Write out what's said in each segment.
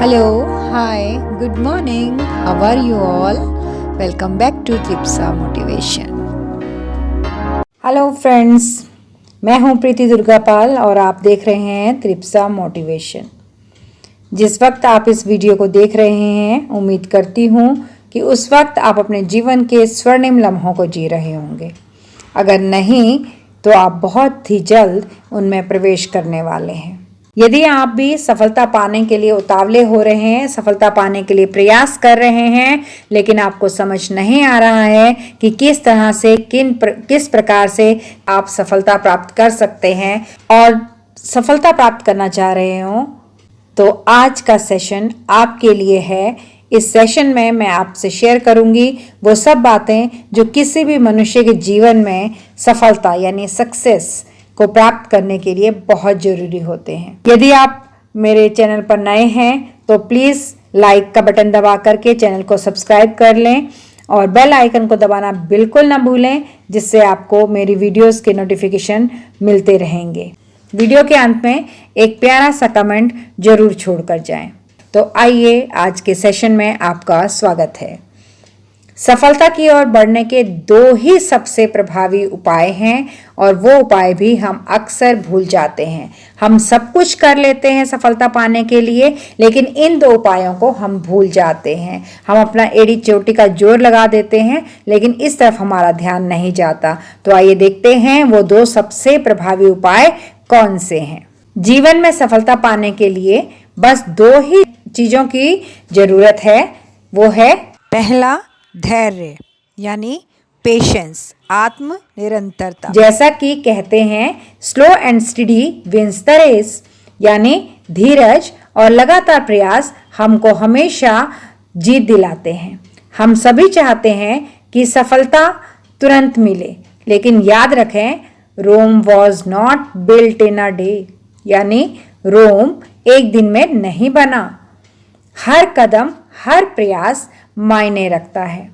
Hello, hi, good morning. How are you all? Welcome back to Tripsa Motivation. Hello friends, मैं हूं प्रीति दुर्गापाल और आप देख रहे हैं त्रिप्सा मोटिवेशन। जिस वक्त आप इस वीडियो को देख रहे हैं, उम्मीद करती हूं कि उस वक्त आप अपने जीवन के स्वर्णिम लम्हों को जी रहे होंगे। अगर नहीं तो आप बहुत ही जल्द उनमें प्रवेश करने वाले हैं। यदि आप भी सफलता पाने के लिए उतावले हो रहे हैं, सफलता पाने के लिए प्रयास कर रहे हैं, लेकिन आपको समझ नहीं आ रहा है कि किस तरह से किस प्रकार से आप सफलता प्राप्त कर सकते हैं और सफलता प्राप्त करना चाह रहे हो, तो आज का सेशन आपके लिए है। इस सेशन में मैं आपसे शेयर करूंगी वो सब बातें जो किसी भी मनुष्य के जीवन में सफलता यानी सक्सेस को प्राप्त करने के लिए बहुत जरूरी होते हैं। यदि आप मेरे चैनल पर नए हैं तो प्लीज़ लाइक का बटन दबा करके चैनल को सब्सक्राइब कर लें और बेल आइकन को दबाना बिल्कुल ना भूलें, जिससे आपको मेरी वीडियोस के नोटिफिकेशन मिलते रहेंगे। वीडियो के अंत में एक प्यारा सा कमेंट जरूर छोड़कर जाएं। तो आइए आज के सेशन में आपका स्वागत है। सफलता की ओर बढ़ने के दो ही सबसे प्रभावी उपाय हैं और वो उपाय भी हम अक्सर भूल जाते हैं। हम सब कुछ कर लेते हैं सफलता पाने के लिए, लेकिन इन दो उपायों को हम भूल जाते हैं। हम अपना एड़ी चोटी का जोर लगा देते हैं, लेकिन इस तरफ हमारा ध्यान नहीं जाता। तो आइए देखते हैं वो दो सबसे प्रभावी उपाय कौन से हैं। जीवन में सफलता पाने के लिए बस दो ही चीजों की जरूरत है। वो है पहला धैर्य यानी पेशेंस, आत्म निरंतरता। जैसा कि कहते हैं slow and steady wins the race, यानी धीरज और लगातार प्रयास हमको हमेशा जीत दिलाते हैं। हम सभी चाहते हैं कि सफलता तुरंत मिले, लेकिन याद रखें Rome was not built in a day, यानी रोम एक दिन में नहीं बना। हर कदम हर प्रयास मायने रखता है।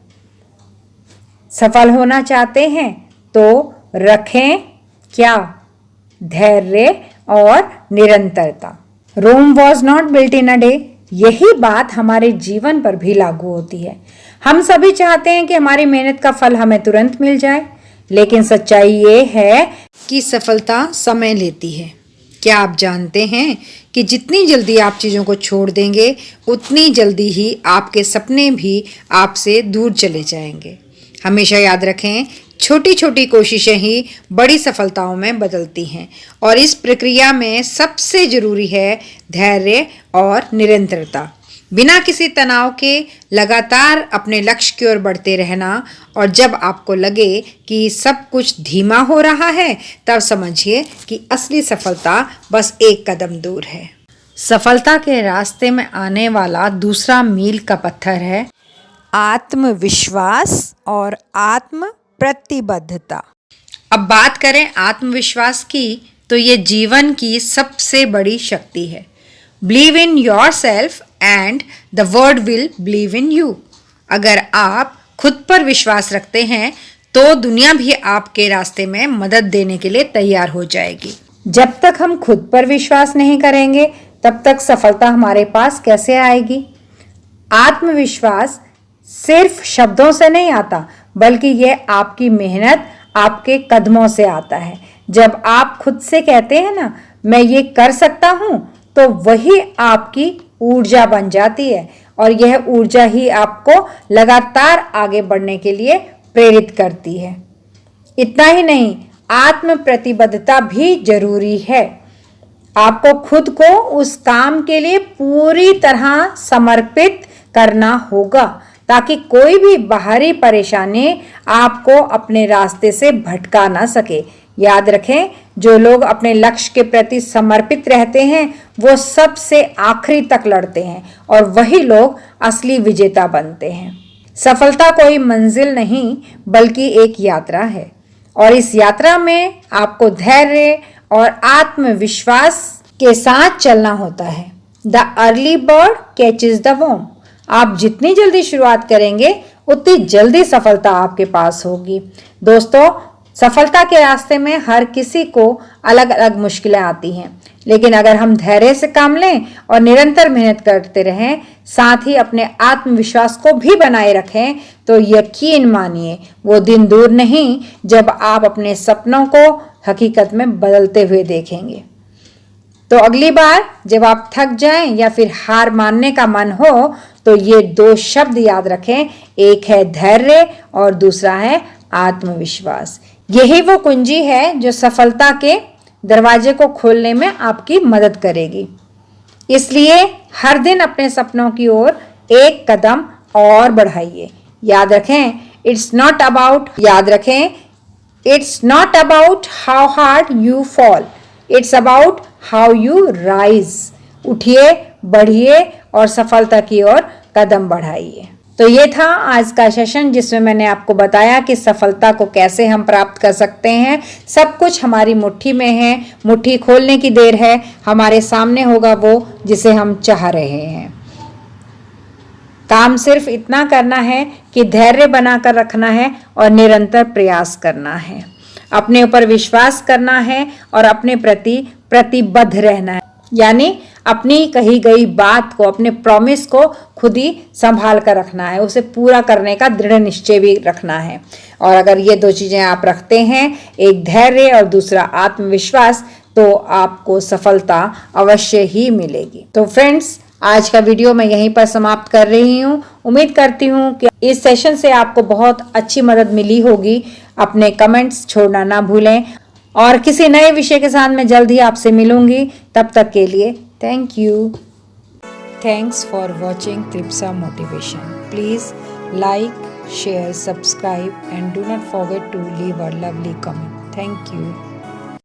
सफल होना चाहते हैं तो रखें क्या? धैर्य और निरंतरता। Rome was not built in a day, यही बात हमारे जीवन पर भी लागू होती है। हम सभी चाहते हैं कि हमारी मेहनत का फल हमें तुरंत मिल जाए, लेकिन सच्चाई ये है कि सफलता समय लेती है। क्या आप जानते हैं कि जितनी जल्दी आप चीज़ों को छोड़ देंगे, उतनी जल्दी ही आपके सपने भी आपसे दूर चले जाएंगे। हमेशा याद रखें, छोटी छोटी कोशिशें ही बड़ी सफलताओं में बदलती हैं और इस प्रक्रिया में सबसे ज़रूरी है धैर्य और निरंतरता। बिना किसी तनाव के लगातार अपने लक्ष्य की ओर बढ़ते रहना, और जब आपको लगे कि सब कुछ धीमा हो रहा है, तब समझिए कि असली सफलता बस एक कदम दूर है। सफलता के रास्ते में आने वाला दूसरा मील का पत्थर है आत्मविश्वास और आत्म प्रतिबद्धता। अब बात करें आत्मविश्वास की, तो ये जीवन की सबसे बड़ी शक्ति है। Believe in yourself and the world will believe in you। अगर आप खुद पर विश्वास रखते हैं तो दुनिया भी आपके रास्ते में मदद देने के लिए तैयार हो जाएगी। जब तक हम खुद पर विश्वास नहीं करेंगे, तब तक सफलता हमारे पास कैसे आएगी? आत्मविश्वास सिर्फ शब्दों से नहीं आता, बल्कि यह आपकी मेहनत, आपके कदमों से आता है। जब आप खुद से कहते हैं ना, मैं ये कर सकता हूँ, तो वही आपकी ऊर्जा बन जाती है और यह ऊर्जा ही आपको लगातार आगे बढ़ने के लिए प्रेरित करती है। इतना ही नहीं, आत्म प्रतिबद्धता भी जरूरी है। आपको खुद को उस काम के लिए पूरी तरह समर्पित करना होगा, ताकि कोई भी बाहरी परेशानी आपको अपने रास्ते से भटका ना सके। याद रखें, जो लोग अपने लक्ष्य के प्रति समर्पित रहते हैं वो सबसे आखिरी तक लड़ते हैं और वही लोग असली विजेता बनते हैं। सफलता कोई मंजिल नहीं, बल्कि एक यात्रा है, और इस यात्रा में आपको धैर्य और आत्मविश्वास के साथ चलना होता है। The early bird catches the worm. आप जितनी जल्दी शुरुआत करेंगे, उतनी जल्दी सफलता आपके पास होगी। दोस्तों, सफलता के रास्ते में हर किसी को अलग अलग मुश्किलें आती हैं, लेकिन अगर हम धैर्य से काम लें और निरंतर मेहनत करते रहें, साथ ही अपने आत्मविश्वास को भी बनाए रखें, तो यकीन मानिए वो दिन दूर नहीं जब आप अपने सपनों को हकीकत में बदलते हुए देखेंगे। तो अगली बार जब आप थक जाएं या फिर हार मानने का मन हो, तो ये 2 शब्द याद रखें, एक है धैर्य और दूसरा है आत्मविश्वास। यही वो कुंजी है जो सफलता के दरवाजे को खोलने में आपकी मदद करेगी। इसलिए हर दिन अपने सपनों की ओर एक कदम और बढ़ाइए। याद रखें, it's not about how hard you fall, it's about how you rise. उठिए, बढ़िए और सफलता की ओर कदम बढ़ाइए। तो ये था आज का सेशन, जिसमें मैंने आपको बताया कि सफलता को कैसे हम प्राप्त कर सकते हैं। सब कुछ हमारी मुट्ठी में है, मुट्ठी खोलने की देर है, हमारे सामने होगा वो जिसे हम चाह रहे हैं। काम सिर्फ इतना करना है कि धैर्य बनाकर रखना है और निरंतर प्रयास करना है, अपने ऊपर विश्वास करना है और अपने प्रति प्रतिबद्ध रहना है। यानी अपनी कही गई बात को, अपने प्रॉमिस को खुद ही संभाल कर रखना है, उसे पूरा करने का दृढ़ निश्चय भी रखना है। और अगर ये 2 चीजें आप रखते हैं, एक धैर्य और दूसरा आत्मविश्वास, तो आपको सफलता अवश्य ही मिलेगी। तो फ्रेंड्स, आज का वीडियो मैं यहीं पर समाप्त कर रही हूँ। उम्मीद करती हूँ कि इस सेशन से आपको बहुत अच्छी मदद मिली होगी। अपने कमेंट्स छोड़ना ना भूलें और किसी नए विषय के साथ मैं जल्द ही आपसे मिलूंगी। तब तक के लिए thank you. Thanks for watching Tripsa motivation. Please like, share, subscribe and do not forget to leave a lovely comment. Thank you.